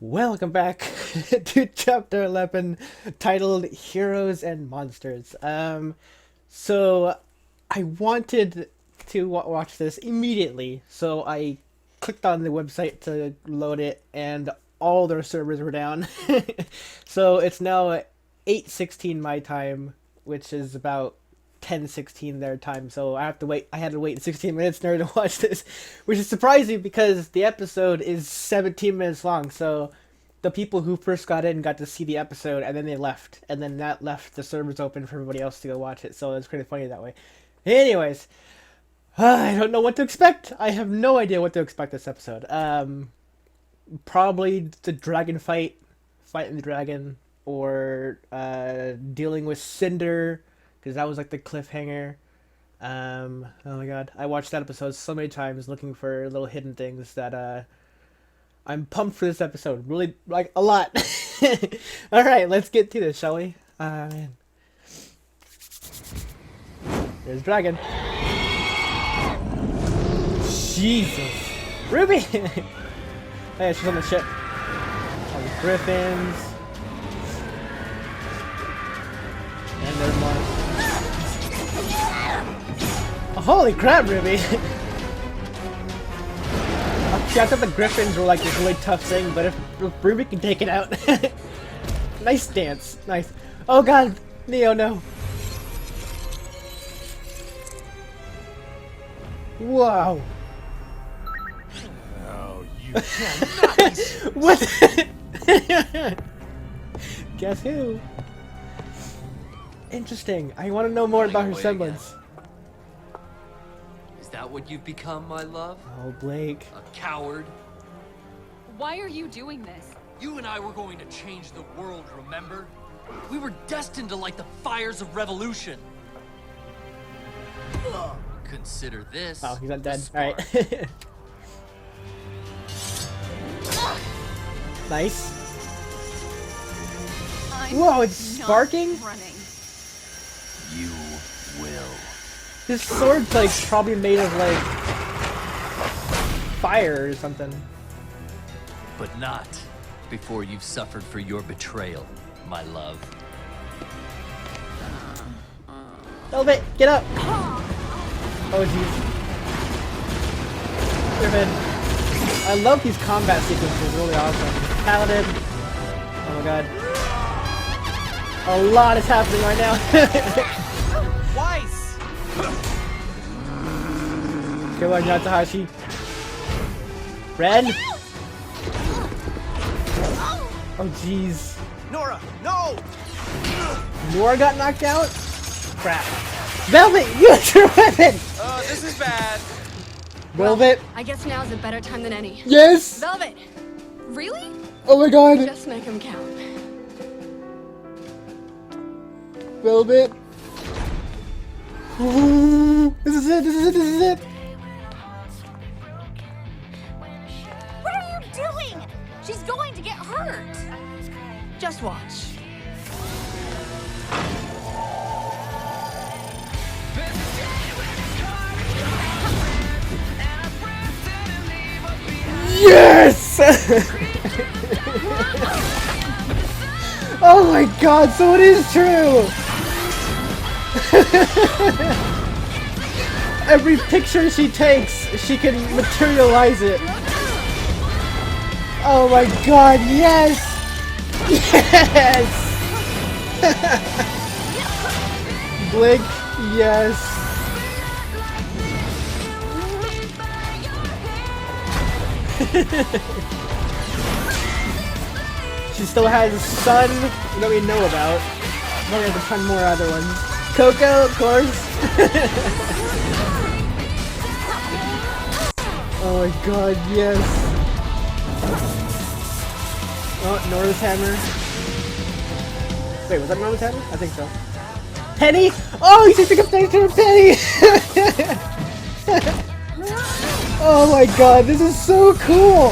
Welcome back to chapter 11 titled Heroes and Monsters. So I wanted to watch this immediately, so I clicked on the website to load it and all their servers were down. So it's now 8:16 my time, which is about 10:16 their time, so I had to wait 16 minutes in order to watch this, which is surprising because the episode is 17 minutes long. So the people who first got in got to see the episode and then they left, and then that left the servers open for everybody else to go watch it. So it's pretty funny that way. Anyways, I don't know what to expect. I have no idea what to expect this episode. Probably the dragon fighting the dragon, or dealing with Cinder, because that was like the cliffhanger. Oh my god, I watched that episode so many times looking for little hidden things that I'm pumped for this episode. Really, like, a lot. Alright, let's get to this, shall we? Man. There's dragon. Jesus. Ruby! Hey, she's on the ship. All the griffins. And there's more. Oh, holy crap, Ruby! See, I thought the griffins were like this really tough thing, but if Ruby can take it out. Nice dance. Nice. Oh god, Neo, no. Wow. Oh, you cannot. What? Guess who? Interesting. I want to know more about her semblance. Is that what you've become, my love? Oh, Blake. A coward? Why are you doing this? You and I were going to change the world, remember? We were destined to light the fires of revolution. Consider this. Oh, he's not dead. the spark. Alright. Nice. I'm Whoa, it's not sparking? running. You will. This sword's like probably made of like fire or something. But not before you've suffered for your betrayal, my love. Velvet, get up! Oh jeez. Griffin. I love these combat sequences, really awesome. Paladin. Oh my god. A lot is happening right now. Twice! Come on, Yatahashi. Ren! Oh jeez. Nora, no! Nora got knocked out? Crap. Velvet, use your weapon! This is bad. Velvet? I guess now's a better time than any. Yes! Velvet! Really? Oh my god! Just make them count. Velvet. Ooh, this is it, this is it, this is it! What are you doing? She's going to get hurt. Just watch. Yes! Oh my god, so it is true! Every picture she takes, she can materialize it. Oh my god, yes! Yes! Blink, yes. She still has a son that we know about. We're gonna have to find more other ones. Coco, of course. Oh my god, yes. Oh, Nora's hammer. Wait, was that Nora's hammer? I think so. Penny? Oh, he's taking a picture of Penny! Oh my god, this is so cool!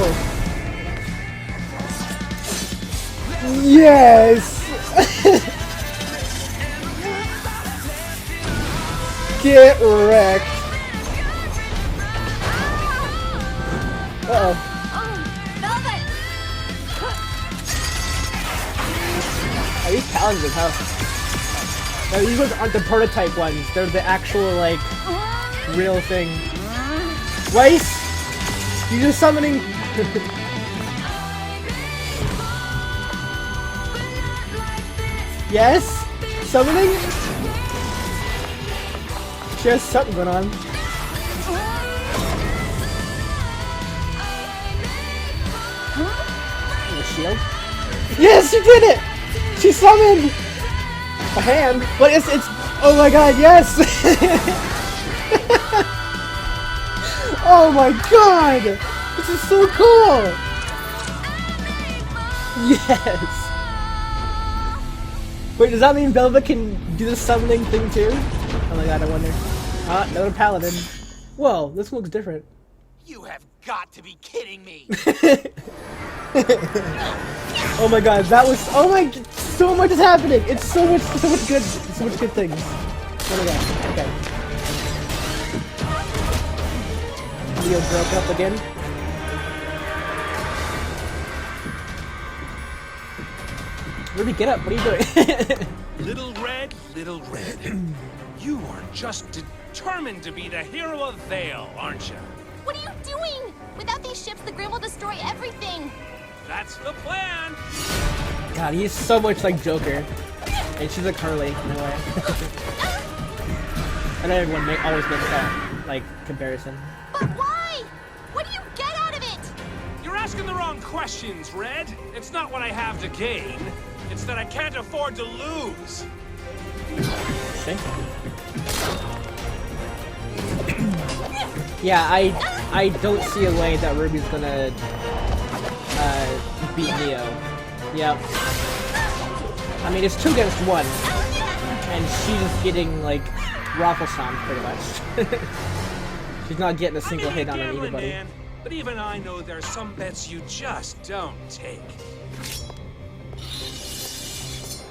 Yes! Get wrecked! Uh-oh. Oh, Velvet! Are these paladins, huh? No, these ones aren't the prototype ones. They're the actual, like, real thing. Weiss! You do summoning! Yes? Summoning? She has something going on. A shield? Yes, she did it! She summoned! A hand? But it's oh my god, yes! Oh my god! This is so cool! Yes! Wait, does that mean Velvet can do the summoning thing too? Oh my god, I wonder. Ah, another paladin. Whoa, this one looks different. You have got to be kidding me. Oh my god, that was oh my so much is happening! It's so much good things. Oh my god, okay. Leo broke up again. Ruby, get up, what are you doing? Little Red, you are just determined to be the hero of Vale, aren't you? What are you doing? Without these ships, the Grim will destroy everything. That's the plan. God, he's so much like Joker. And she's like Harley, in a way. I know everyone always makes that, like, comparison. But why? What do you get out of it? You're asking the wrong questions, Red. It's not what I have to gain. It's that I can't afford to lose. Okay. Yeah, I don't see a way that Ruby's gonna beat Neo. Yep. I mean, it's 2 against 1, and she's just getting like raffle stomped pretty much. She's not getting a single hit on anybody. Man, but even I know there's some bets you just don't take.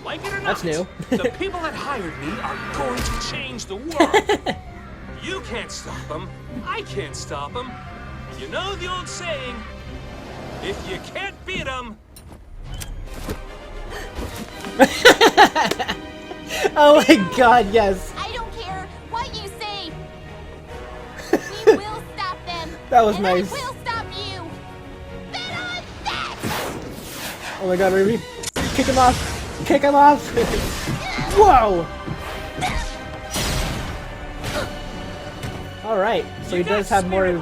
Like it or not, That's new. the people that hired me are going to change the world. You can't stop them. I can't stop them. You know the old saying, if you can't beat them... Oh my god, yes. I don't care what you say. We will stop them. That was and nice. I will stop you. Bet on that! Oh my god, Ruby. Kick him off. Kick him off. Whoa. Alright, so he does have more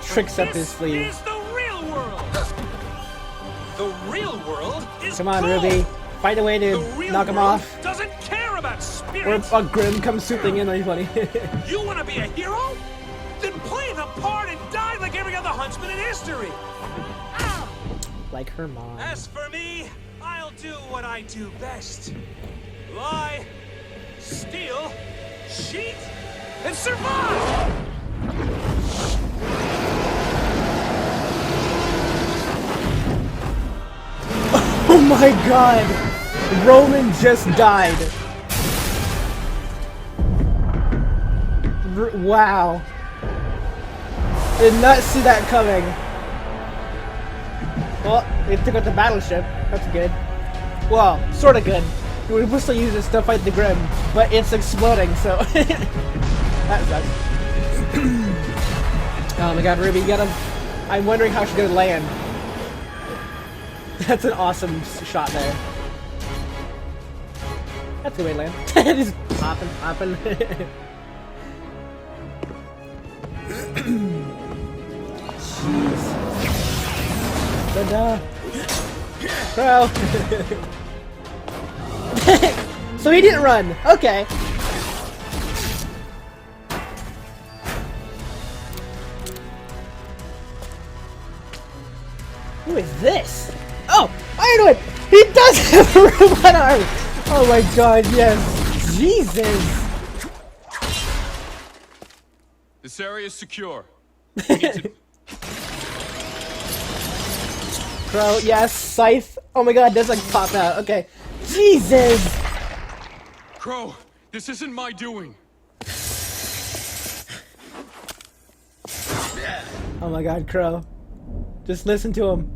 tricks up his sleeve. This is the real world. The real world is Come on, cool. Ruby. Find a way to The real knock him world off. Doesn't care about Or spirits. a Grim comes swooping in, are you funny? You want to be a hero? Then play the part and die like every other huntsman in history. Ow! Like her mom. As for me, I'll do what I do best. Lie, steal, cheat, and survive! Oh my god! Roman just died. Wow. Did not see that coming. Well, they took out the battleship. That's good. Well, sorta good. We were still use this to fight the Grim, but it's exploding, so... That sucks. Oh my god, Ruby, get him. I'm wondering how she's gonna land. That's an awesome shot there. That's a good way to land. Just popping. Jeez. Ta-da. Crow. So he didn't run. Okay. Who is this? Oh, Ironwood! He does have a robot arm! Oh my god, yes. Jesus! This area is secure. Crow, yes. Scythe. Oh my god, that's like pop out. Okay. Jesus! Crow, this isn't my doing. Oh my god, Crow. Just listen to him.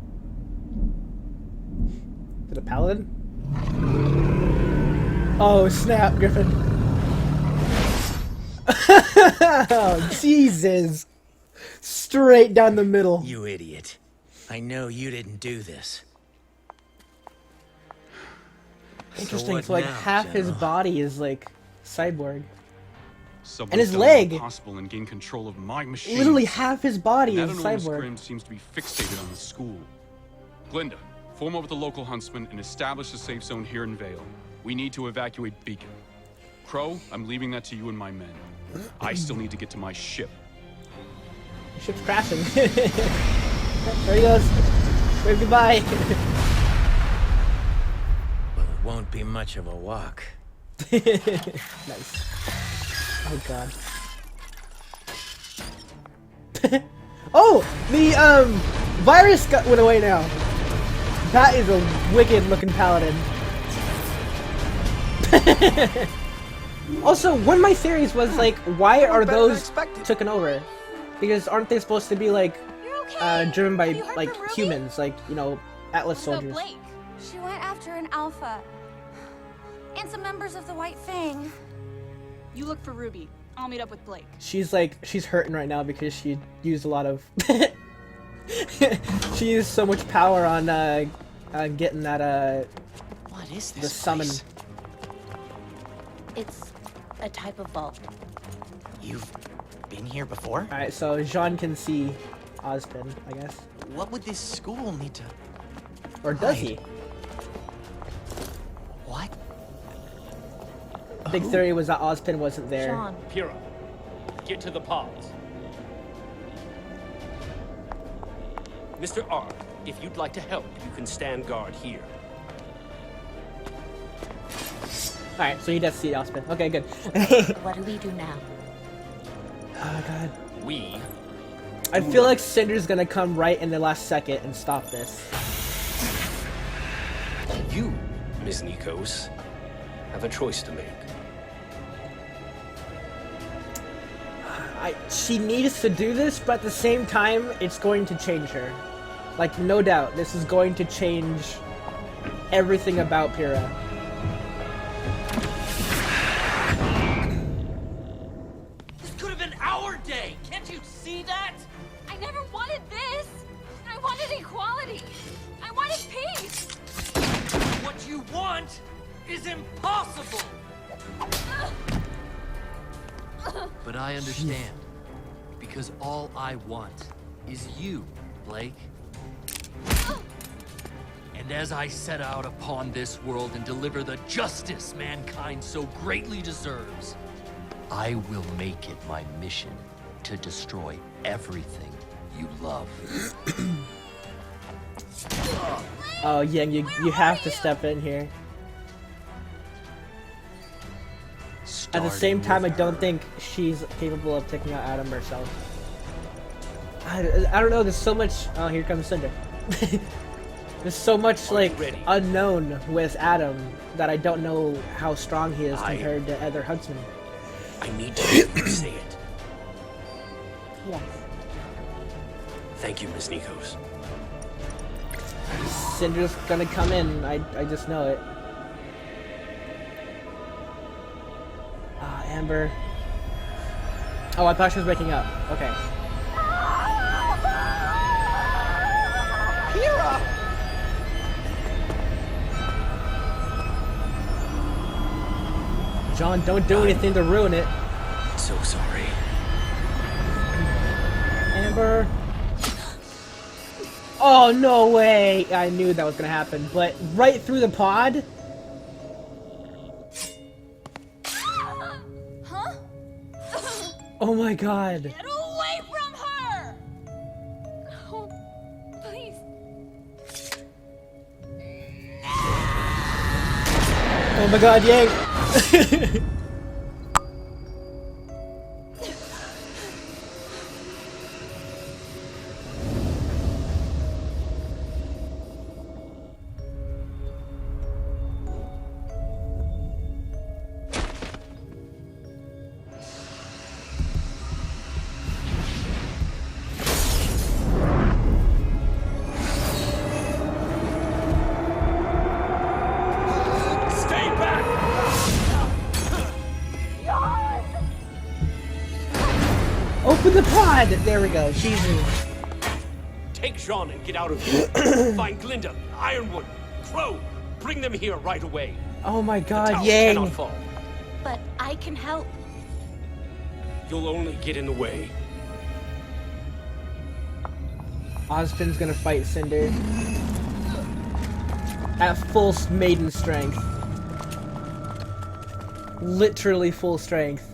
Is it a paladin? Oh snap, Griffin. Oh, Jesus. Straight down the middle. You idiot. I know you didn't do this. Interesting, what so like now, half his General? body is like cyborg. Someone's And his done leg. the impossible and gain control of my machine. Literally half his body That is enormous cyborg. grin seems to be fixated on the school. Glinda, form up with the local huntsman and establish a safe zone here in Vale. We need to evacuate Beacon. Crow, I'm leaving that to you and my men. I still need to get to my ship. Ship's crashing. There he goes. Wave goodbye. Well, it won't be much of a walk. Nice. Oh god. Oh! The virus went away now. That is a wicked looking paladin. Also, one of my theories was like, why are those taken over? Because aren't they supposed to be like You're okay. driven by Have you heard like from Ruby? humans, like, you know, Atlas So soldiers? Blake. She went after an alpha. And some members of the White Fang. You look for Ruby. I'll meet up with Blake. She's hurting right now because she used a lot of she used so much power on getting that What is this the summon. place? It's a type of vault. You've been here before? Alright, so Jean can see Ozpin, I guess. What would this school need to... Or does he? What? Big theory was that Ozpin wasn't there. Sean. Pyrrha, get to the pods. Mr. R, if you'd like to help, you can stand guard here. Alright, so he does see Ozpin. Okay, good. What do we do now? Oh my god. We I feel like Cinder's gonna come right in the last second and stop this. You, Ms. Nikos, have a choice to make. She needs to do this, but at the same time, it's going to change her. Like, no doubt, this is going to change everything about Pyrrha. This could have been our day. Can't you see that? I never wanted this. I wanted equality. I wanted peace. What you want is impossible. But I understand. Because all I want is you, Blake. And as I set out upon this world and deliver the justice mankind so greatly deserves, I will make it my mission to destroy everything you love. Oh, Yang, you have to step in here. At the same time, I don't think she's capable of taking out Adam herself. I don't know, there's so much... Oh, here comes Cinder. There's so much, like, unknown with Adam that I don't know how strong he is compared to other huntsmen. I need to hear you say it. Yes. Thank you, Ms. Nikos. Cinder's gonna come in, I just know it. Amber. Oh, I thought she was waking up. Okay. Pyrrha! John, don't do anything to ruin it. So sorry. Amber. Oh, no way! I knew that was gonna happen, but right through the pod? Huh? Oh my god. Get away from her! Oh, please. Oh my god, Yang! Stay back! God! There we go. Jesus. Take Jean and get out of here. Find Glinda, Ironwood, Crow. Bring them here right away. Oh my The God, tower Yang. cannot fall. But I can help. You'll only get in the way. Ozpin's gonna fight Cinder. At full maiden strength. Literally full strength.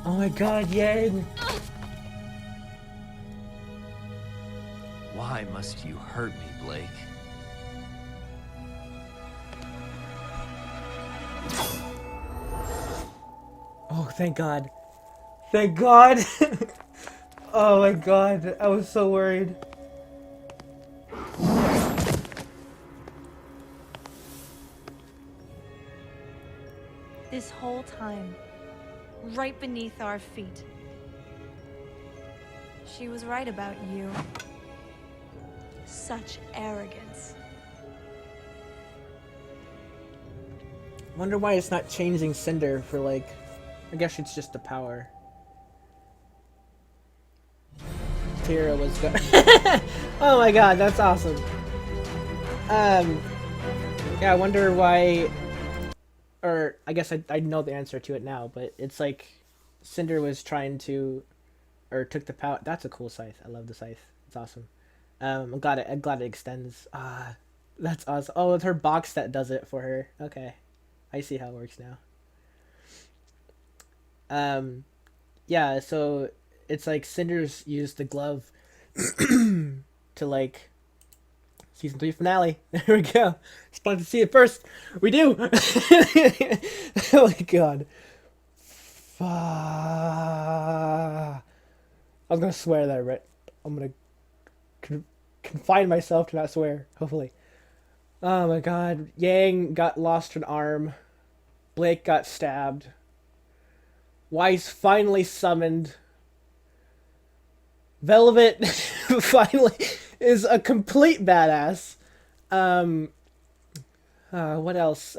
Oh my God, Yang. Why must you hurt me, Blake? Oh, thank God. Thank God. Oh my God, I was so worried. This whole time, right beneath our feet. She was right about you. Such arrogance. Wonder why it's not changing Cinder for like... I guess it's just the power. Tira was good. Oh my God, that's awesome. Yeah, I wonder why... Or, I guess I know the answer to it now, but it's like... Cinder was trying to... Or took the power... That's a cool scythe. I love the scythe. It's awesome. I'm glad it extends. That's awesome. Oh, it's her box that does it for her. Okay. I see how it works now. Yeah, so it's like Cinder's used the glove to like season 3 finale. There we go. Just wanted to see it first. We do. Oh my God. I was gonna swear there, but I'm gonna confine myself to not swear. Hopefully. Oh my God. Yang got lost an arm. Blake got stabbed. Weiss finally summoned. Velvet finally is a complete badass. What else?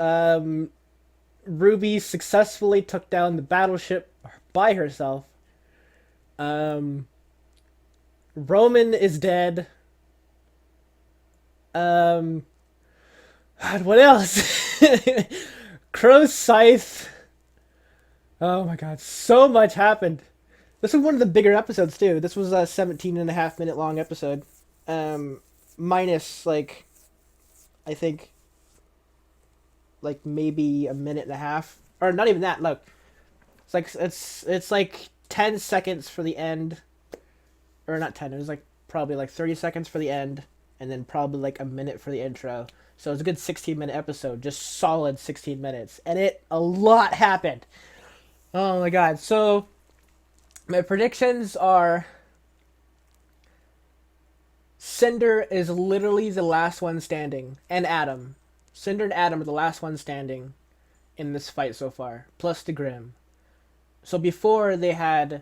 Ruby successfully took down the battleship by herself. Roman is dead. God, what else? Crow's Scythe. Oh my God, so much happened. This was one of the bigger episodes too. This was a 17.5-minute long episode. Minus like, I think, like maybe a minute and a half, or not even that. Look, it's like 10 seconds for the end, or not 10. It was like probably like 30 seconds for the end, and then probably like a minute for the intro. So it was a good 16-minute episode, just solid 16 minutes, and a lot happened. Oh my God. So my predictions are Cinder is literally the last one standing, and Adam. Cinder and Adam are the last one standing in this fight so far, plus the Grimm. So before they had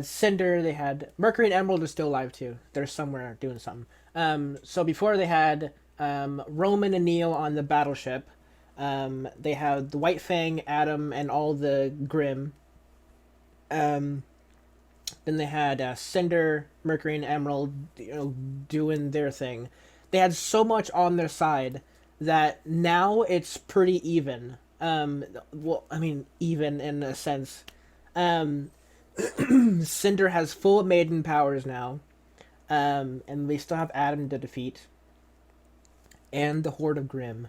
Cinder, they had Mercury and Emerald are still alive too. They're somewhere doing something. So before they had Roman and Neil on the battleship. They had the White Fang, Adam, and all the Grimm. Then they had Cinder, Mercury, and Emerald, doing their thing. They had so much on their side that now it's pretty even. Well, I mean, even in a sense. Cinder has full maiden powers now. And they still have Adam to defeat. And the Horde of Grimm.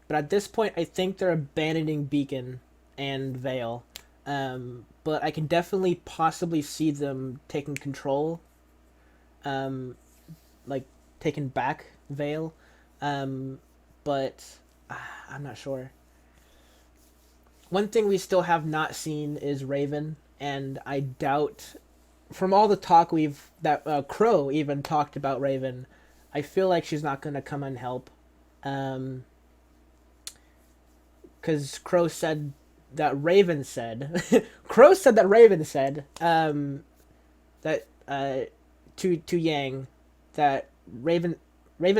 But at this point, I think they're abandoning Beacon and Vale. But I can definitely possibly see them taking control. Like, taking back Vale. But I'm not sure. One thing we still have not seen is Raven. And I doubt, from all the talk that Crow even talked about Raven, I feel like she's not going to come and help. Because Crow said that Raven said that to Yang that Raven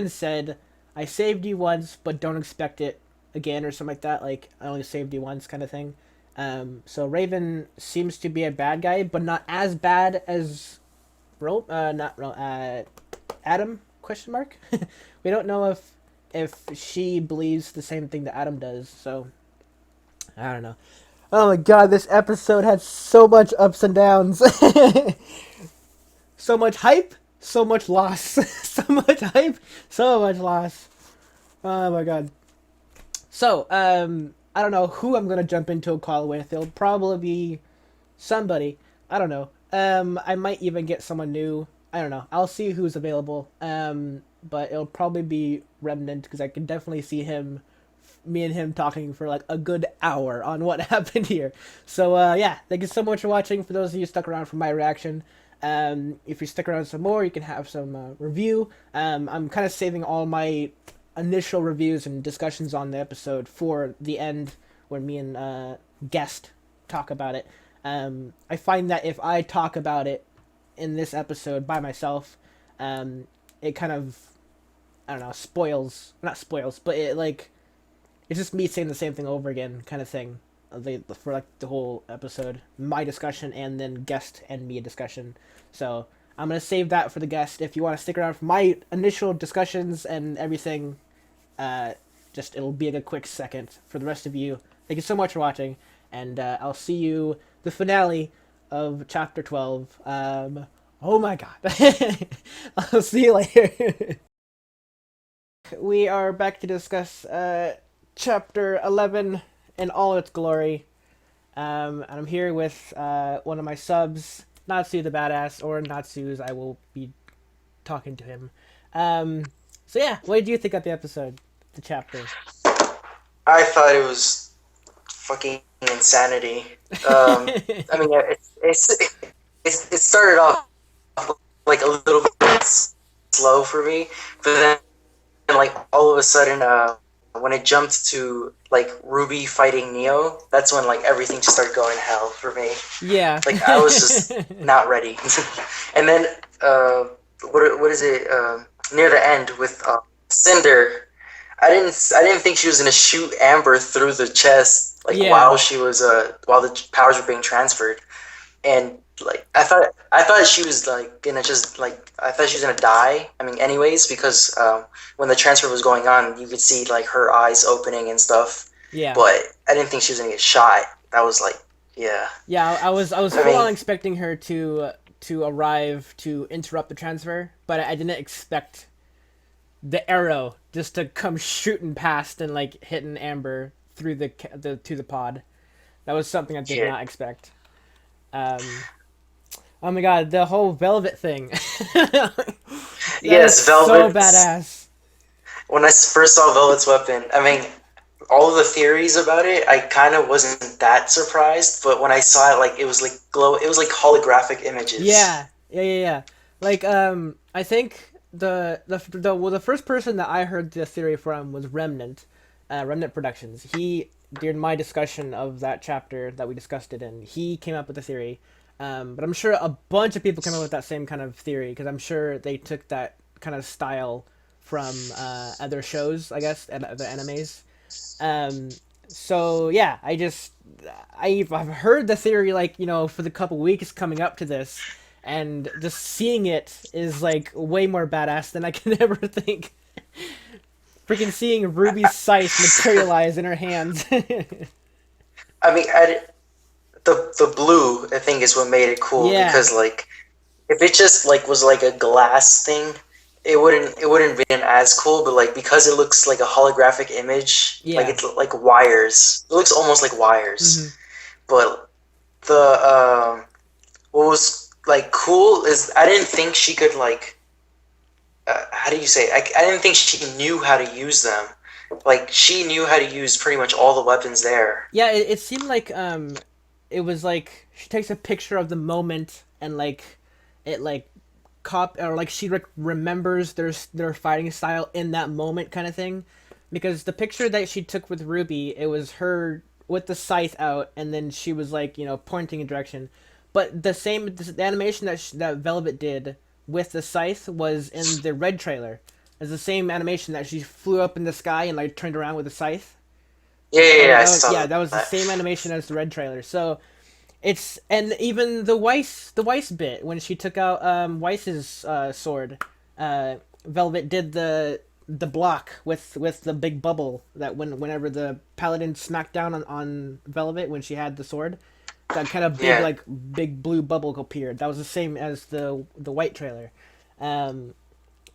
said, I saved you once but don't expect it again, or something like that, like I only saved you once kind of thing. So Raven seems to be a bad guy, but not as bad as Adam? Question mark. We don't know if she believes the same thing that Adam does. So I don't know. Oh my god, this episode had so much ups and downs. So much hype, so much loss. So much hype, so much loss. Oh my god. So, I don't know who I'm gonna jump into a call with. It'll probably be somebody. I don't know. I might even get someone new. I don't know. I'll see who's available. But it'll probably be Remnant, because I can definitely see me and him talking for like a good hour on what happened here. So, yeah, thank you so much for watching. For those of you stuck around for my reaction, if you stick around some more, you can have some review. I'm kind of saving all my initial reviews and discussions on the episode for the end, when me and guest talk about it. I find that if I talk about it in this episode by myself, it kind of, I don't know, not spoils, but it's just me saying the same thing over again, kind of thing, for like the whole episode, my discussion and then guest and me discussion. So I'm gonna save that for the guest. If you want to stick around for my initial discussions and everything, it'll be a quick second. For the rest of you, thank you so much for watching, and I'll see you the finale of chapter 12. Oh my god. I'll see you later. We are back to discuss chapter 11 in all its glory. And I'm here with one of my subs, Natsu The Badass, or Natsu, as I will be talking to him. So yeah, what did you think of the episode, the chapter? I thought it was fucking insanity. I mean, it started off like a little bit slow for me, but then like all of a sudden, when it jumped to like RWBY fighting Neo, that's when like everything just started going to hell for me. Yeah. Like I was just not ready. And then what is it? Near the end with Cinder, I didn't think she was gonna shoot Amber through the chest while she was while the powers were being transferred, and like I thought she was like gonna just like I thought she was gonna die. I mean, anyways, because when the transfer was going on, you could see like her eyes opening and stuff. Yeah. But I didn't think she was gonna get shot. That was like, yeah. Yeah, I was full on expecting her to arrive to interrupt the transfer, but I didn't expect the arrow just to come shooting past and like hitting Amber through to the pod. That was something I did not expect. Oh my god, the whole Velvet thing. Yes, Velvet. So badass. When I first saw Velvet's weapon, I mean, all of the theories about it, I kind of wasn't that surprised. But when I saw it, like it was like holographic images. Yeah. Like I think the first person that I heard the theory from was Remnant Productions. He, during my discussion of that chapter that we discussed it in, he came up with the theory. But I'm sure a bunch of people came up with that same kind of theory, because I'm sure they took that kind of style from other shows, I guess, and the animes. So yeah, I've heard the theory for the couple weeks coming up to this, and just seeing it is like way more badass than I can ever think. Freaking seeing Ruby's scythe materialize in her hands. I mean, the blue, I think, is what made it cool, because like if it just like was like a glass thing, it wouldn't be as cool. But like because it looks like a holographic image, like it's like wires. It looks almost like wires. Mm-hmm. But the what was like cool is I didn't think she could like how do you say it? I didn't think she knew how to use them. Like she knew how to use pretty much all the weapons there. Yeah, it seemed like it was like she takes a picture of the moment and like it like she remembers their fighting style in that moment kind of thing, because the picture that she took with RWBY, it was her with the scythe out and then she was like pointing a direction, but the animation that Velvet did with the scythe was in the Red trailer. It's the same animation that she flew up in the sky and like turned around with the scythe. I saw Yeah, that was the same animation as the Red trailer. So it's, and even the Weiss bit when she took out Weiss's sword, Velvet did the block with the big bubble that whenever the paladin smacked down on Velvet when she had the sword, that kind of big like big blue bubble appeared. That was the same as the white trailer, and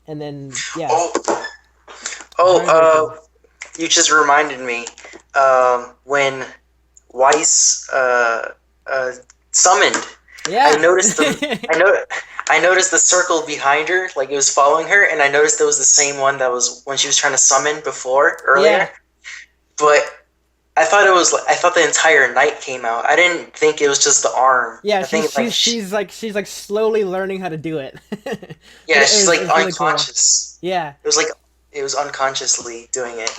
then you just reminded me when Weiss summoned. Yeah, I noticed I noticed the circle behind her, like it was following her, and I noticed it was the same one that was when she was trying to summon earlier. Yeah. But I thought the entire knight came out. I didn't think it was just the arm. Yeah, she's like slowly learning how to do it. Yeah, she's like really unconscious. Cool. Yeah. It was unconsciously doing it.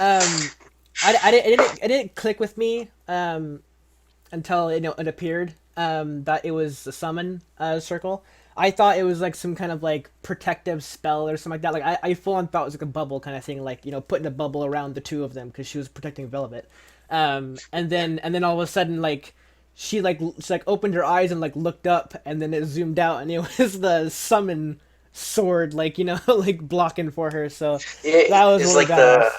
It didn't click with me until it appeared that it was the summon circle. I thought it was like some kind of like protective spell or something like that. Like I full on thought it was like a bubble kind of thing, like putting a bubble around the two of them because she was protecting Velvet. And then all of a sudden like she opened her eyes and like looked up, and then it zoomed out and it was the summon sword, like like blocking for her. So that was really badass.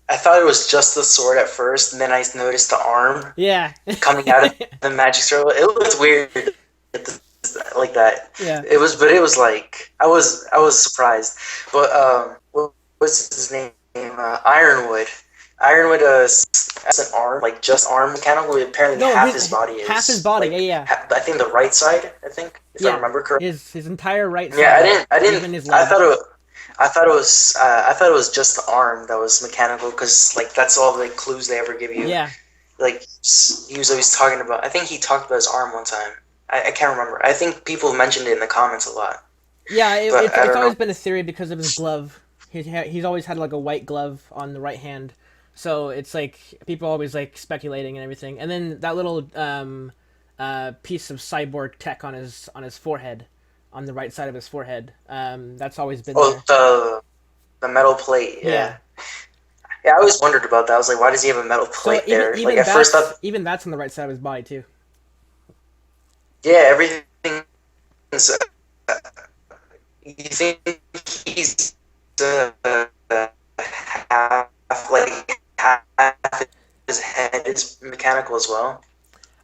I thought it was just the sword at first, and then I noticed the arm. Yeah. Coming out of the magic circle. It looked weird like that. Yeah. It was like I was surprised. But what was his name? Ironwood. Ironwood has an arm, like just arm mechanical. Apparently half his body is. Half his body, like, yeah. I think the right side. If I remember correctly. His entire right side. Yeah, I didn't. Even his leg. I thought it was just the arm that was mechanical, because like that's all the clues they ever give you. Yeah. Like he was always talking about. I think he talked about his arm one time. I can't remember. I think people mentioned it in the comments a lot. Yeah, it's always been a theory because of his glove. He's always had like a white glove on the right hand, so it's like people always like speculating and everything. And then that little piece of cyborg tech on his forehead, on the right side of his forehead. That's always been there. The metal plate. Yeah. Yeah, I always wondered about that. I was like, why does he have a metal plate there? Even like at first, even that's on the right side of his body too. Yeah, everything. You think he's half his head is mechanical as well?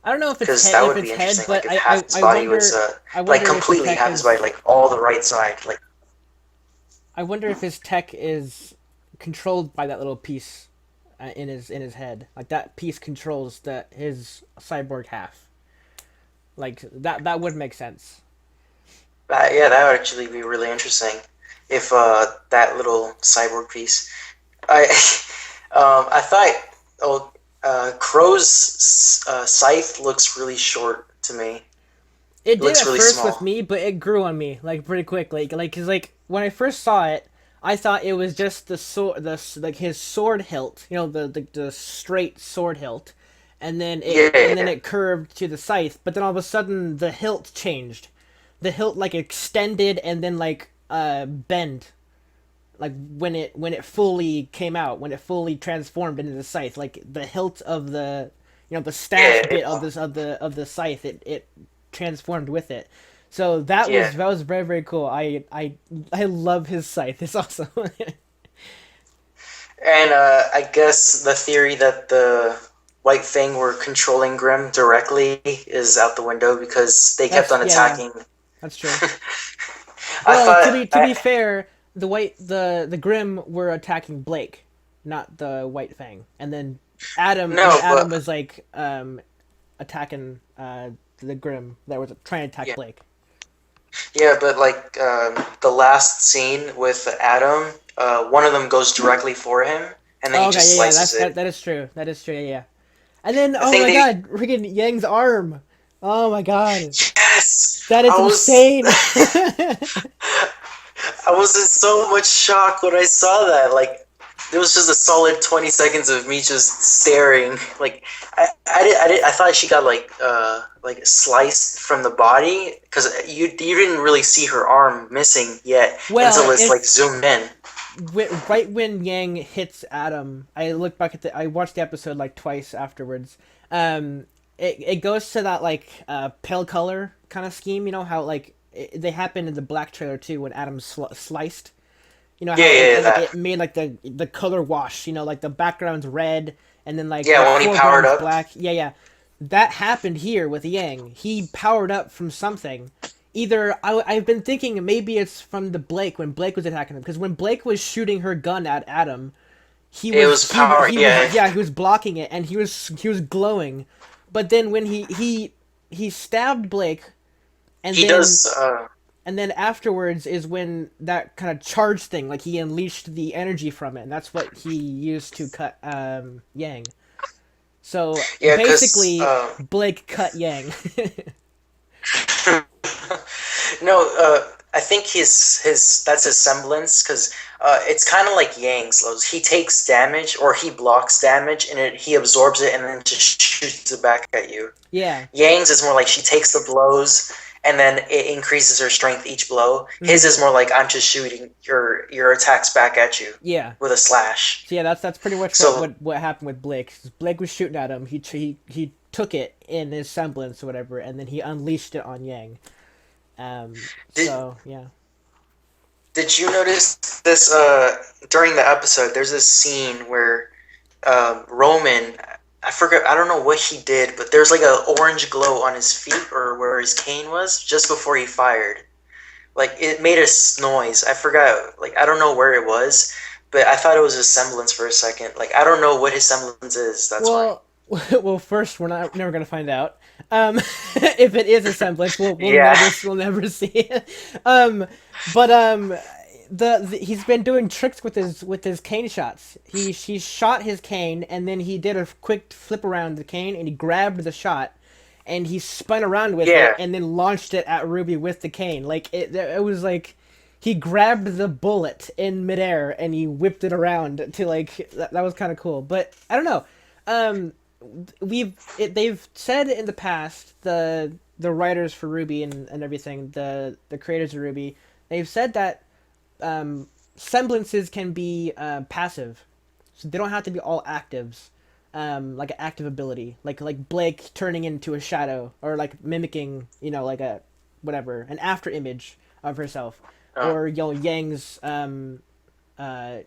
I don't know if it's head, but like half his body was like completely half his body, like all the right side. Like I wonder if his tech is controlled by that little piece in his head. Like that piece controls his cyborg half. Like that would make sense. Yeah, that would actually be really interesting if that little cyborg piece. I thought Crow's scythe looks really short to me. It did looks at really first small. with me, but it grew on me like pretty quick. Like cause like when I first saw it, I thought it was just the sword, like his sword hilt, the straight sword hilt, and then it curved to the scythe. But then all of a sudden the hilt changed. The hilt like extended and then like bend, like when it fully came out, when it fully transformed into the scythe. Like the hilt of the the staff bit of the scythe, it transformed with it. So that was very, very cool. I love his scythe. It's awesome. And I guess the theory that the White Fang were controlling Grimm directly is out the window, because they kept on attacking. Yeah. That's true. Well, to be fair, the Grimm were attacking Blake, not the White Fang, and then Adam was like attacking the Grimm that was trying to attack Blake. Yeah, but like the last scene with Adam, one of them goes directly for him, and then he just slices it. That is true. That is true. Yeah. And then god, freaking Yang's arm. Oh my god. Yes! That is insane! I was in so much shock when I saw that. Like, it was just a solid 20 seconds of me just staring. Like, I thought she got like sliced from the body, because you didn't really see her arm missing yet until it's like zoomed in. right when Yang hits Adam, I look back at I watched the episode like twice afterwards. It goes to that like pale color kind of scheme. You know how like they happened in the Black trailer too when Adam sliced. You know how it made like the color wash. You know, like the background's red and then like when he powered up black. Yeah. That happened here with Yang. He powered up from something. Either I've been thinking maybe it's from the Blake when Blake was attacking him, because when Blake was shooting her gun at Adam, he was blocking it and he was glowing. But then when he stabbed Blake, and then afterwards is when that kind of charge thing, like he unleashed the energy from it, and that's what he used to cut Yang. So basically, Blake cut Yang. No, I think his that's his semblance, because it's kind of like Yang's. He takes damage or he blocks damage and he absorbs it and then just shoots it back at you. Yeah. Yang's is more like she takes the blows and then it increases her strength each blow. Mm-hmm. His is more like I'm just shooting your attacks back at you. Yeah. With a slash. So yeah, that's pretty much what happened with Blake. Blake was shooting at him. He took it in his semblance or whatever, and then he unleashed it on Yang. Did you notice this during the episode? There's this scene where Roman, I don't know what he did, but there's like an orange glow on his feet or where his cane was just before he fired. Like it made a noise. I forgot. Like I don't know where it was, but I thought it was his semblance for a second. Like I don't know what his semblance is. That's why. Well, first we're never gonna find out. If it is a semblance, we'll never see it. He's been doing tricks with his cane shots. He shot his cane and then he did a quick flip around the cane and he grabbed the shot and he spun around with it and then launched it at RWBY with the cane. Like it was like he grabbed the bullet in midair and he whipped it around to like that was kind of cool. But I don't know. They've said in the past, the writers for RWBY and everything, the creators of RWBY, they've said that semblances can be passive, so they don't have to be all actives, like an active ability, like Blake turning into a shadow or like mimicking, like a whatever, an after image of herself, or Yang's kind of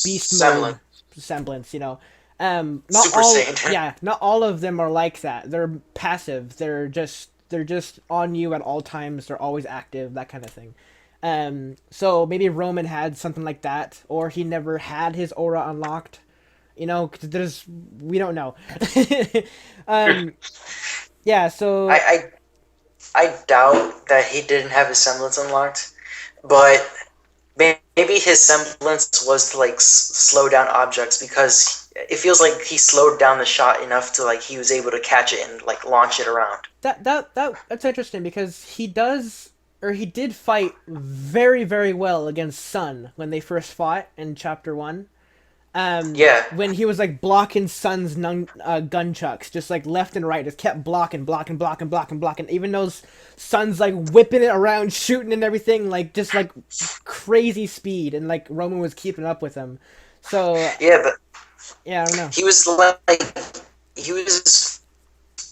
beast mode semblance, not all of them are like that. They're passive. They're just on you at all times. They're always active, that kind of thing. So maybe Roman had something like that, or he never had his aura unlocked. Cause we don't know. So I doubt that he didn't have his semblance unlocked, but maybe his semblance was to like slow down objects, because it feels like he slowed down the shot enough to like he was able to catch it and like launch it around. That's interesting, because he did fight very, very well against Sun when they first fought in Chapter 1. When he was like blocking Sun's gunchucks, just like left and right, just kept blocking, even though Sun's like whipping it around, shooting and everything, like just like crazy speed, and like Roman was keeping up with him. So I don't know. He was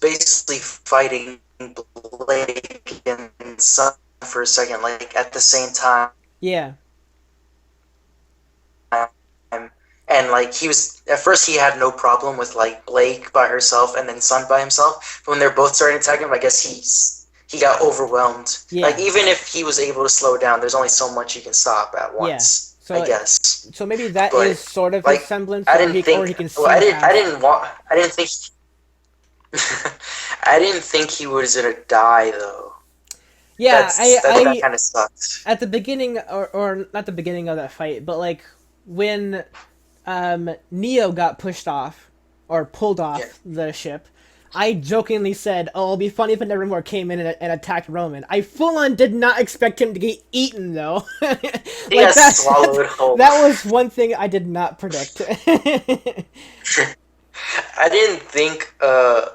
basically fighting Blake and Sun for a second, like at the same time. Yeah. And like at first he had no problem with like Blake by herself and then Sun by himself. But when they're both starting to attack him, I guess he got overwhelmed. Yeah. Like even if he was able to slow down, there's only so much you can stop at once. Yeah. So I guess. So maybe that is sort of his semblance. I didn't think he was gonna die though. Yeah, that kind of sucks. At the beginning, or not the beginning of that fight, but like when Neo got pushed off or pulled off the ship, I jokingly said, "Oh, it'll be funny if Nevermore came in and attacked Roman." I full on did not expect him to get eaten though. Swallowed whole. That was one thing I did not predict. I didn't think. I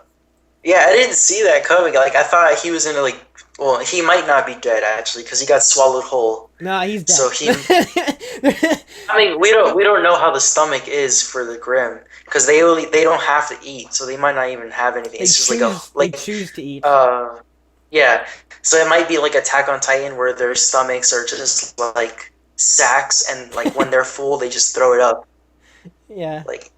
didn't see that coming. Like I thought he was gonna like Well, he might not be dead actually because he got swallowed whole. No, he's dead. So he. I mean, we don't know how the stomach is for the Grimm because they don't have to eat, so they might not even have anything. It's just they choose to eat. Yeah. So it might be like Attack on Titan where their stomachs are just like sacks, and like when they're full, they just throw it up. Yeah. Like.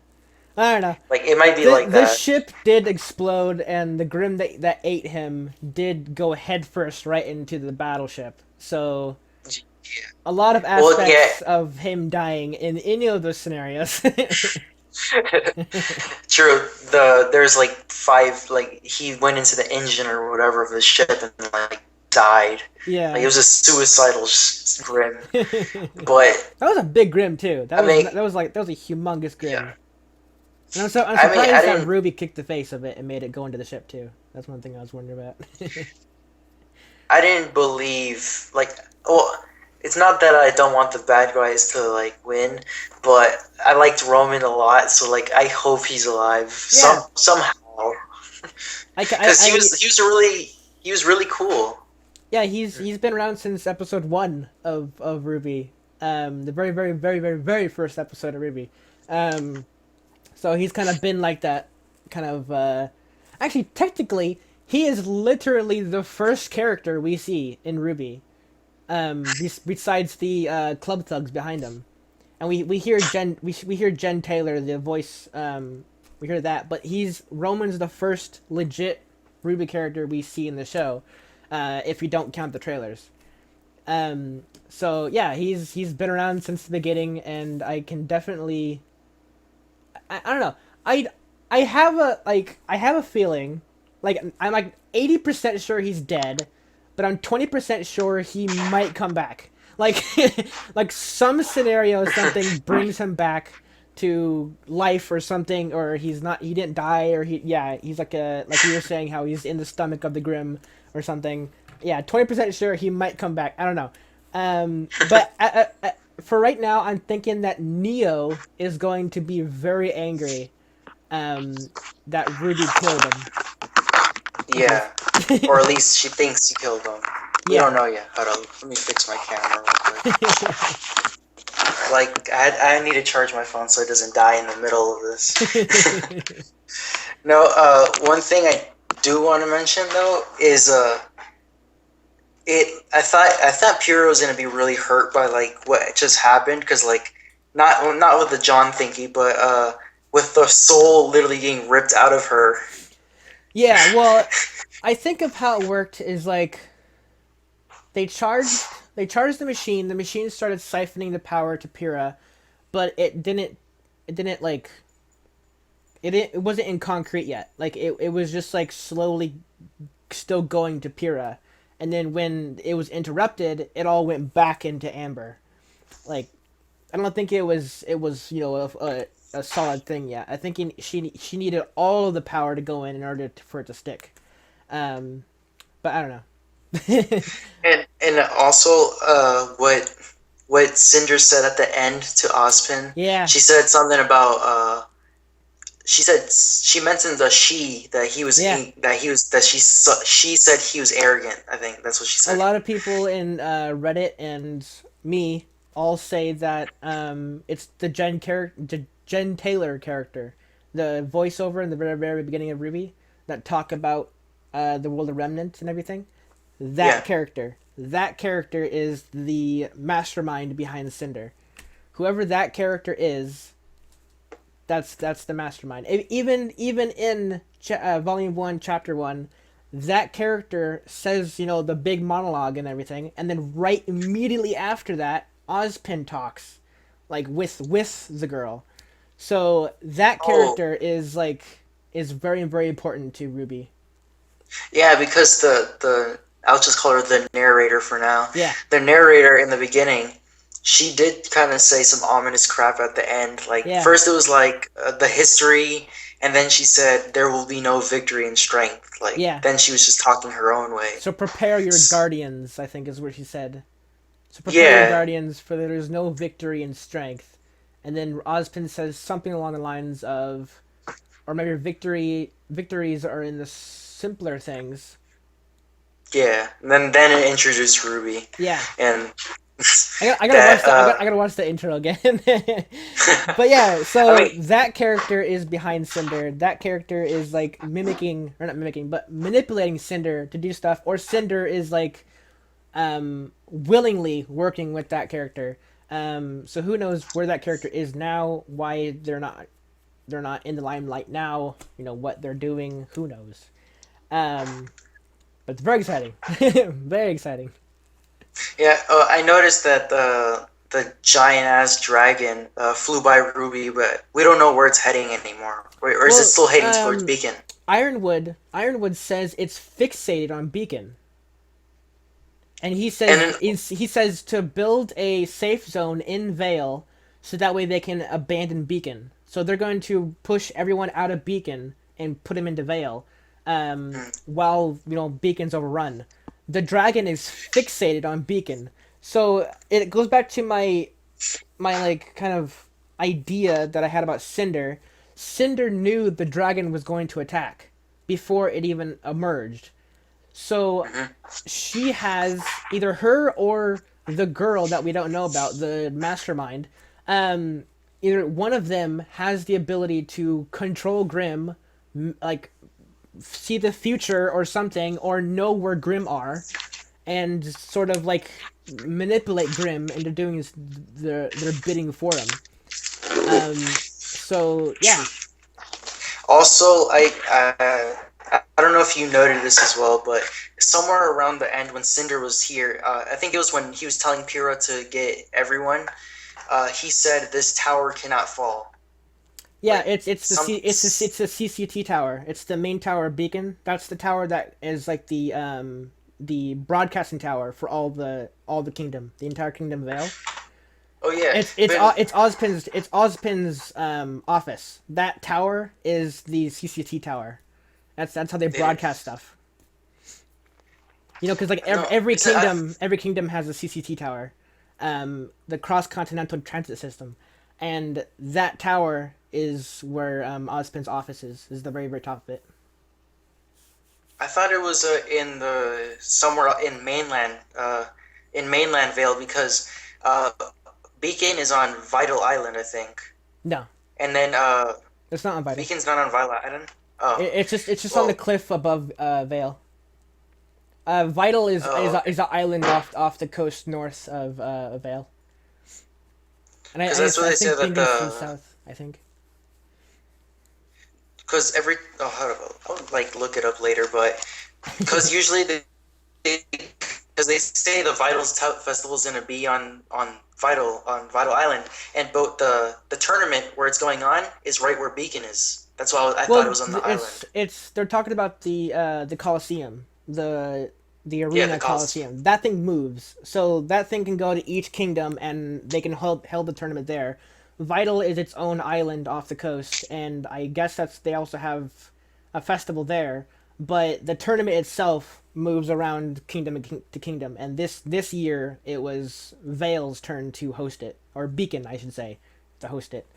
I don't know. Like it might be like that. The ship did explode, and the Grimm that ate him did go headfirst right into the battleship. So, a lot of aspects of him dying in any of those scenarios. True. There's like 5. Like he went into the engine or whatever of the ship and like died. Yeah. Like it was a suicidal Grimm. But that was a big Grimm too. That was a humongous Grimm. Yeah. And I'm surprised that RWBY kicked the face of it and made it go into the ship too. That's one thing I was wondering about. I didn't believe it's not that I don't want the bad guys to like win, but I liked Roman a lot, so like I hope he's alive somehow. Because he was really cool. Yeah, he's been around since episode 1 of RWBY, the very very very very very first episode of RWBY. So he's kind of been like that, kind of, actually, technically, he is literally the first character we see in RWBY, besides the, club thugs behind him. And we hear Jen Taylor, the voice, we hear that, but Roman's the first legit RWBY character we see in the show, if you don't count the trailers. So yeah, he's been around since the beginning, and I can definitely... I don't know. I have a feeling, like I'm like 80% sure he's dead, but I'm 20% sure he might come back. Like like some scenario, something brings him back to life or something, or he didn't die, or he's like you were saying how he's in the stomach of the Grimm or something. Yeah, 20% sure he might come back. I don't know. But for right now, I'm thinking that Neo is going to be very angry that RWBY killed him. Yeah. Or at least she thinks he killed him. We don't know yet. Hold on. Let me fix my camera real quick. Like, I need to charge my phone so it doesn't die in the middle of this. No, one thing I do want to mention, though, is... I thought Puro was gonna be really hurt by like what just happened, because like not with the John thingy, but with the soul literally getting ripped out of her. Yeah, well, I think of how it worked is like they charged the machine. The machine started siphoning the power to Pyrrha, but it wasn't in concrete yet. Like it was just like slowly still going to Pyrrha. And then when it was interrupted, it all went back into Amber. Like, I don't think it was a solid thing yet. I think she needed all of the power to go in order for it to stick. But I don't know. and also what Cinder said at the end to Ozpin. Yeah. She said something about she mentioned that she said he was arrogant. I think that's what she said. A lot of people in Reddit and me all say that it's the Jen Taylor character, the voiceover in the very, very beginning of RWBY that talk about the world of Remnant and everything. That character is the mastermind behind Cinder. Whoever that character is, that's the mastermind. Even in Volume 1, Chapter 1, that character says, the big monologue and everything, and then right immediately after that, Ozpin talks, like, with the girl. So that character is very, very important to RWBY. Yeah, because I'll just call her the narrator for now. Yeah. The narrator in the beginning, she did kind of say some ominous crap at the end. Like, first it was like the history, and then she said there will be no victory in strength. Like, then she was just talking her own way. So prepare your guardians, I think is what she said. So prepare your guardians, for there is no victory in strength. And then Ozpin says something along the lines of, or maybe victories are in the simpler things. Yeah, and then it introduced Ruby. Yeah. And I gotta watch the intro again. But yeah, so I mean, that character is behind Cinder. That character is like mimicking, or not mimicking, but manipulating Cinder to do stuff, or Cinder is like willingly working with that character. So who knows where that character is now? Why they're not in the limelight now? You know what they're doing? Who knows? But it's very exciting. Very exciting. yeah, I noticed that the giant ass dragon flew by Ruby, but we don't know where it's heading anymore. Or is it still heading towards Beacon? Ironwood says it's fixated on Beacon. And he says to build a safe zone in Vale so that way they can abandon Beacon. So they're going to push everyone out of Beacon and put them into Vale, while Beacon's overrun. The dragon is fixated on Beacon, so it goes back to my like kind of idea that I had about Cinder. Cinder knew the dragon was going to attack before it even emerged. So she has either her or the girl that we don't know about, the mastermind. Either one of them has the ability to control Grimm, like see the future or something, or know where Grimm are, and sort of like manipulate Grimm into doing their bidding for him. So yeah. Also, I don't know if you noted this as well, but somewhere around the end when Cinder was here, I think it was when he was telling Pyrrha to get everyone. He said this tower cannot fall. Yeah, it's the CCT tower. It's the main tower of Beacon. That's the tower that is like the broadcasting tower for all the kingdom, the entire Kingdom Vale. Oh yeah, it's Ozpin's office. That tower is the CCT tower. That's how they broadcast stuff. Because like every kingdom has a CCT tower, the Cross Continental Transit System, and that tower is where Ozpin's office is the very very top of it. I thought it was somewhere in mainland Vale, because Beacon is on Vital Island, I think. No. And then it's not on Vital. Beacon's not on Vital Island. Oh. It's just on the cliff above Vale. Vital is an island off the coast north of Vale. And I think Beacon's south, I think. Because I'll look it up later, but because usually because they say the Vitals festival is gonna be on Vital Island, and both the tournament where it's going on is right where Beacon is. That's why I thought it was on the island. They're talking about the Coliseum, the arena Coliseum. That thing moves, so that thing can go to each kingdom and they can hold the tournament there. Vital is its own island off the coast, and I guess they also have a festival there. But the tournament itself moves around kingdom to kingdom, and this year it was Vale's turn to host it, or Beacon, I should say, to host it.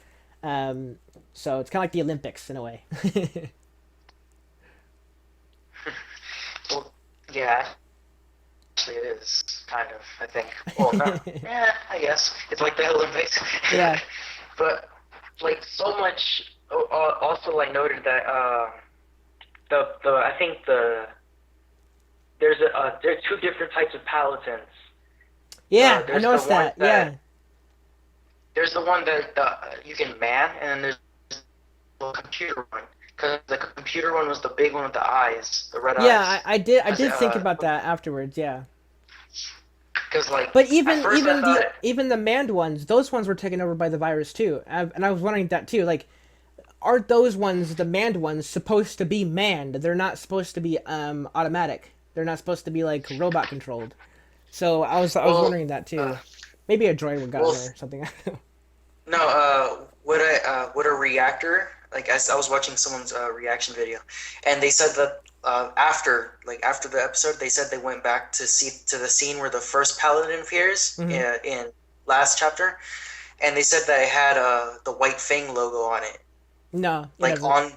So it's kind of like the Olympics in a way. Well, yeah, actually it is kind of. I think. Well, no, yeah, I guess it's like the Olympics. Yeah. But like so much. Also, I noted that I think there's two different types of paladins. Yeah, I noticed that. Yeah. There's the one that you can man, and then there's the computer one. Because the computer one was the big one with the eyes, the red eyes. Yeah, I did think about that afterwards. Yeah. But even the manned ones, those ones were taken over by the virus too, and I was wondering that too. Like, aren't those ones, the manned ones, supposed to be manned? They're not supposed to be automatic. They're not supposed to be like robot controlled. So I was wondering that too. Maybe a droid would got there or something. No, would a reactor? Like I was watching someone's reaction video, and they said that after the episode, they said they went back to the scene where the first paladin appears in last chapter, and they said that it had the White Fang logo on it. No, on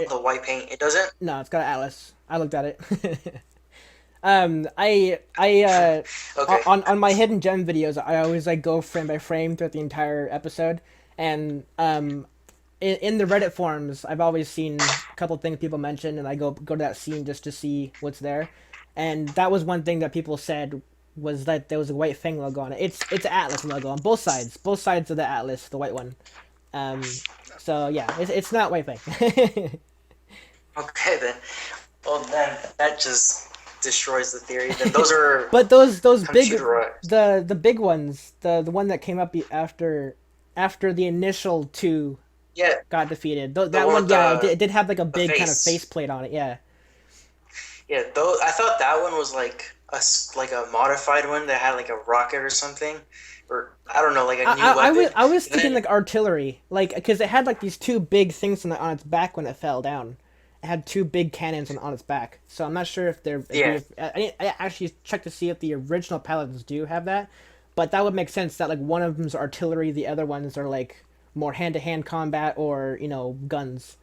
the white paint, it doesn't. No, it's got Atlas. I looked at it. Okay. On my hidden gem videos, I always like go frame by frame throughout the entire episode, and in the Reddit forums, I've always seen a couple things people mention, and I go to that scene just to see what's there, and that was one thing that people said was that there was a white Fang logo on it. It's an Atlas logo on both sides of the Atlas, the white one. So yeah, it's not white Fang. Okay then. Well then that just destroys the theory. Then those are But those big computerized. the big ones, the one that came up after the initial two Yeah. got defeated. That one one, with yeah, the- it did have like a big kind of face. faceplate on it. Yeah. Yeah, though I thought that one was like like a modified one that had like a rocket or something, or I don't know, like a new weapon. I was thinking Then- like artillery, like because it had like these two big things on its back when it fell down. It had two big cannons on its back, so I'm not sure if they're. Yeah. I actually checked to see if the original paladins do have that, but that would make sense that like one of them's artillery, the other ones are like more hand-to-hand combat or guns.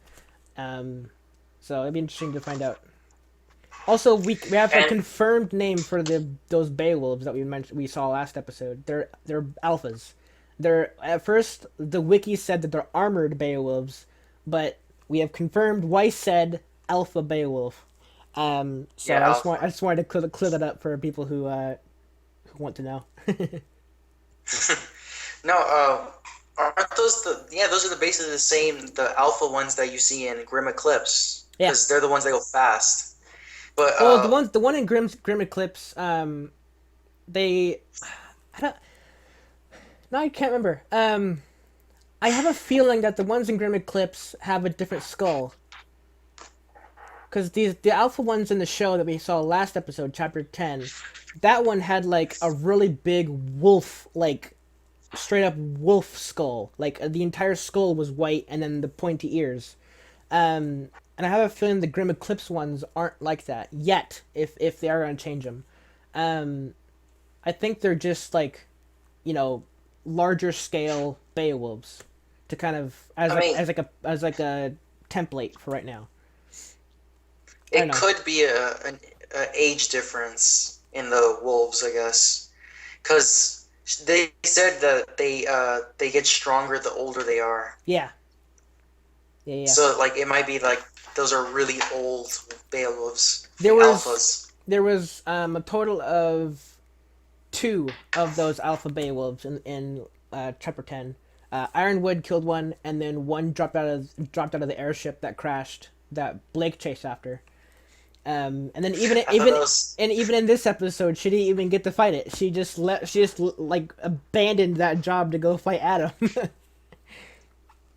So it'd be interesting to find out. Also, we have a confirmed name for those Beowulfs that we saw last episode. They're alphas. They're at first the wiki said that they're armored Beowulfs, but we have confirmed Weiss said alpha Beowulf. So Yeah, I just wanted to clear that up for people who want to know. No, aren't those those are basically the same, the alpha ones that you see in Grim Eclipse. Yeah. Because they're the ones that go fast. But Well, the one in Grim Eclipse, they, I don't, no, I can't remember. I have a feeling that the ones in Grim Eclipse have a different skull. Because the alpha ones in the show that we saw last episode, chapter 10, that one had like a really big wolf, like straight up wolf skull. Like the entire skull was white and then the pointy ears. And I have a feeling the Grim Eclipse ones aren't like that yet, if they are going to change them. I think they're just like, larger scale Beowulfs to kind of as like a template for right now. it could be an age difference in the wolves, I guess, because they said that they get stronger the older they are. Yeah. Yeah. So like it might be like those are really old Beowulfs. There was alphas. There was a total of 2 of those alpha Beowulfs in chapter 10. Ironwood killed one, and then one dropped out of the airship that crashed that Blake chased after. And then even in this episode, she didn't even get to fight it. She just like abandoned that job to go fight Adam.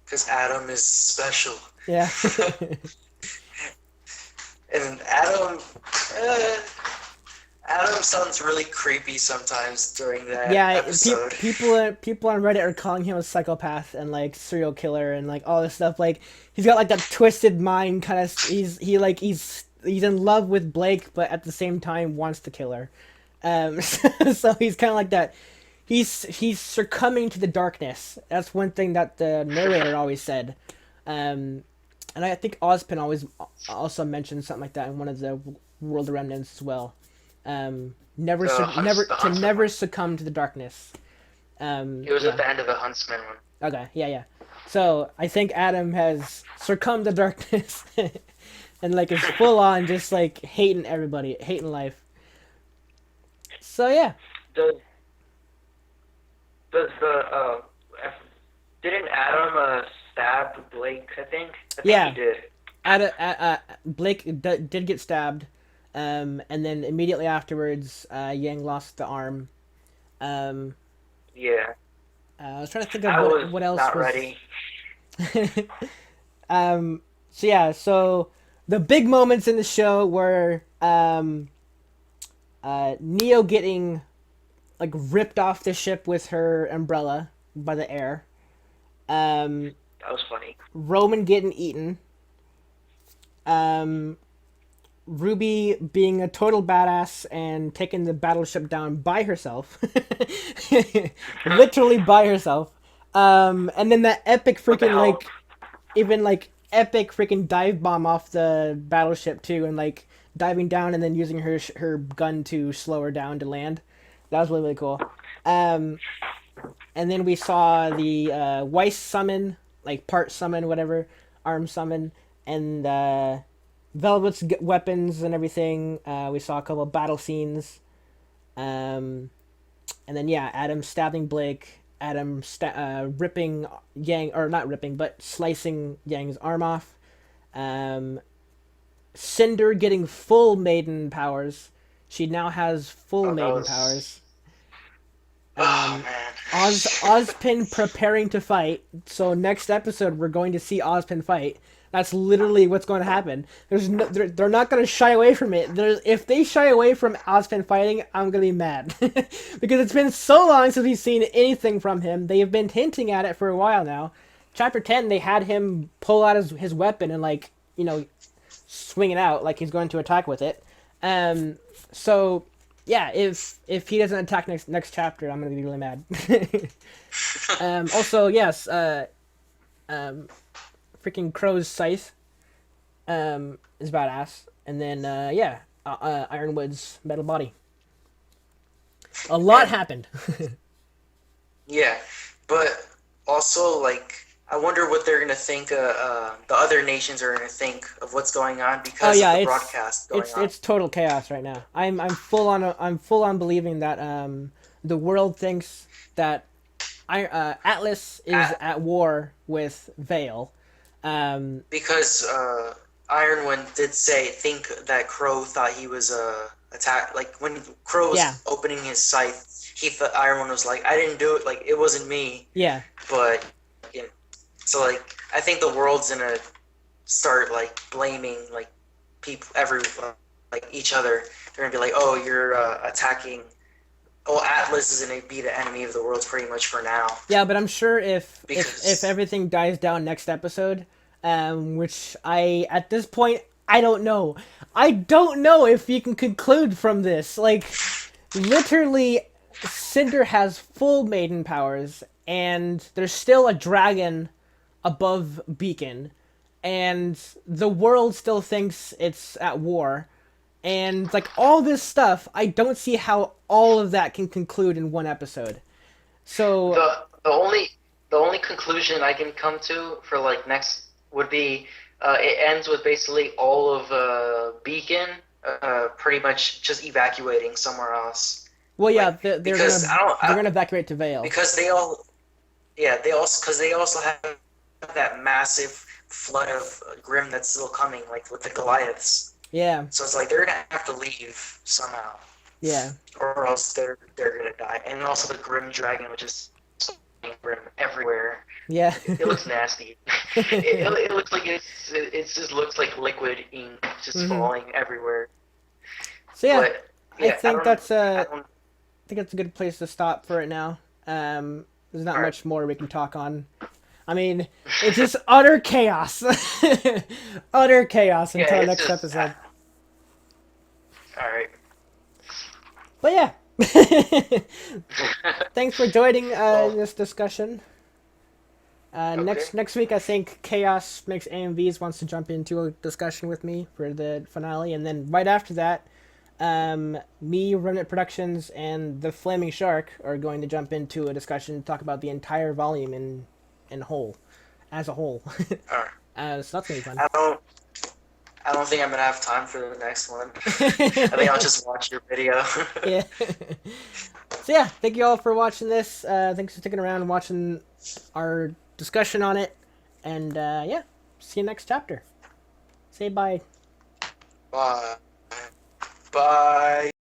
Because Adam is special. Yeah. And Adam sounds really creepy sometimes during that episode. People on Reddit are calling him a psychopath and like serial killer and like all this stuff. Like he's got like that twisted mind kind of. He's in love with Blake, but at the same time wants to kill her. So he's kind of like that. He's succumbing to the darkness. That's one thing that the narrator always said. And I think Ozpin also mentioned something like that in one of the World of Remnants as well. Never succumb to the darkness. It was at the end of the Huntsman one. Okay, yeah. So I think Adam has succumbed to darkness, and like is full on just like hating everybody, hating life. So yeah. Didn't Adam stab Blake? I think Yeah. he did. Blake did get stabbed, and then immediately afterwards, Yang lost the arm. Yeah. I was trying to think of what else not was. ready. So yeah, so the big moments in the show were Neo getting like ripped off the ship with her umbrella by the air. That was funny. Roman getting eaten. RWBY being a total badass and taking the battleship down by herself. Literally by herself. And then that epic freaking epic freaking dive bomb off the battleship too, and like diving down and then using her gun to slow her down to land. That was really, really cool. And then we saw the Weiss summon, like part summon, whatever, arm summon, and Velvet's weapons and everything. We saw a couple of battle scenes. And then, yeah, Adam stabbing Blake, Adam ripping Yang, or not ripping, but slicing Yang's arm off. Cinder getting full maiden powers. She now has full maiden powers. Oh, man. Ozpin preparing to fight. So next episode, we're going to see Ozpin fight. That's literally what's going to happen. They're not going to shy away from it. If they shy away from Ozpin fighting, I'm going to be mad. Because it's been so long since we've seen anything from him. They have been hinting at it for a while now. Chapter 10, they had him pull out his weapon and, like, you know, swing it out like he's going to attack with it. So, yeah, if he doesn't attack next chapter, I'm going to be really mad. Also, yes, freaking Crow's scythe is badass. And then, yeah, Ironwood's metal body. A lot happened. Yeah, but also, like, I wonder what they're gonna think. The other nations are gonna think of what's going on because of the broadcast going on. It's total chaos right now. I'm full on believing that the world thinks that Atlas is at war with Vale. Because Ironwood did think that Crow thought he was attack. Like when Crow was opening his scythe, he thought Ironwood was like, "I didn't do it. Like it wasn't me." Yeah. But yeah, so like I think the world's gonna start like blaming like people, like each other. They're gonna be like, "Oh, you're attacking." Oh, Atlas is gonna be the enemy of the world pretty much for now. Yeah, but I'm sure if everything dies down next episode, which at this point I don't know. I don't know if you can conclude from this. Like, literally, Cinder has full maiden powers, and there's still a dragon above Beacon, and the world still thinks it's at war. And, like, all this stuff, I don't see how all of that can conclude in one episode. So the only conclusion I can come to for like next would be it ends with basically all of Beacon pretty much just evacuating somewhere else. Well, yeah, they're gonna evacuate to Vale because they also have that massive flood of Grim that's still coming, like with the Goliaths. Yeah. So it's like they're gonna have to leave somehow. Yeah. Or else they're gonna die. And also the Grim Dragon, which is Grim everywhere. Yeah. It looks nasty. it looks like it just looks like liquid ink just falling everywhere. So yeah, but, yeah I think that's a good place to stop for it now. There's not much more we can talk on. I mean, it's just utter chaos. Utter chaos until next episode. Alright. But yeah. Thanks for joining this discussion. Next week, I think Chaos Makes AMVs wants to jump into a discussion with me for the finale. And then right after that, me, Remnant Productions, and the Flaming Shark are going to jump into a discussion to talk about the entire volume as a whole. So that's gonna be fun. I don't think I'm gonna have time for the next one. I think I'll just watch your video. Yeah. So yeah, thank you all for watching this. Thanks for sticking around and watching our discussion on it. And yeah, see you next chapter. Say bye. Bye. Bye.